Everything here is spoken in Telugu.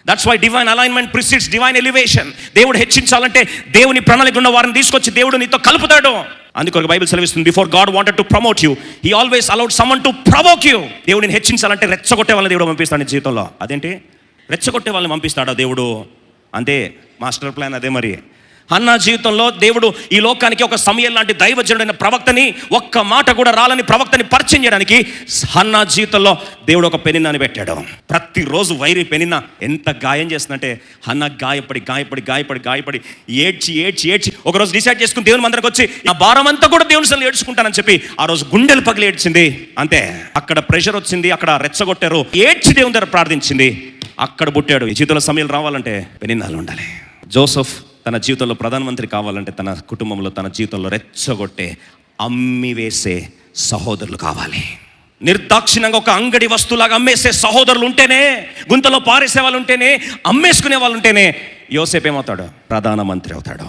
That's why divine alignment precedes divine elevation. దేవుడు హెచ్చించాలంటే దేవుని ప్రణాళిక ఉన్న వారిని తీసుకొచ్చి దేవుడు నీతో కలుపుతాడు. అందుకొరకు బైబిల్ సెలవిస్తుంది, before God wanted to promote you, he always allowed someone to provoke you. దేవుడిని హెచ్చించాలంటే రెచ్చగొట్టే వాళ్ళని దేవుడు పంపిస్తాడు నీ జీవితంలో. అదేంటి రెచ్చగొట్టే వాళ్ళని పంపిస్తాడా దేవుడు? అంతే, మాస్టర్ ప్లాన్ అదే. మరి హన్నా జీవితంలో దేవుడు ఈ లోకానికి ఒక సమయం లాంటి దైవజనుడైన ప్రవక్తని, ఒక్క మాట కూడా రాలని ప్రవక్తని పరిచయం చేయడానికి హన్నా జీవితంలో దేవుడు ఒక పెనిన్నాని పెట్టాడు. ప్రతిరోజు వైరి పెనిన్న ఎంత గాయం చేస్తుందంటే, హన్నా గాయపడి గాయపడి గాయపడి గాయపడి ఏడ్చి ఏడ్చి ఏడ్చి ఒకరోజు డిసైడ్ చేసుకుని దేవుని మందిరకు వచ్చి నా భారం అంతా కూడా దేవుని సన్నిధిలో ఏడ్చుకుంటానని చెప్పి ఆ రోజు గుండెలు పగిలి ఏడ్చింది. అంతే, అక్కడ ప్రెషర్ వచ్చింది, అక్కడ రెచ్చగొట్టారు, ఏడ్చి దేవుని దగ్గర ప్రార్థించింది, అక్కడ పుట్టాడు. ఈ జీవితంలో సమయాలు రావాలంటే పెనిన్నాలు ఉండాలి. జోసెఫ్ తన జీవితంలో ప్రధానమంత్రి కావాలంటే తన కుటుంబంలో, తన జీవితంలో రెచ్చగొట్టే, అమ్మి వేసే సహోదరులు కావాలి. నిర్దాక్షిణంగా ఒక అంగడి వస్తువులాగా అమ్మేసే సహోదరులు ఉంటేనే, గుంతలో పారేసే వాళ్ళు ఉంటేనే, అమ్మేసుకునే వాళ్ళు ఉంటేనే యోసేపు ఏమవుతాడు? ప్రధానమంత్రి అవుతాడు.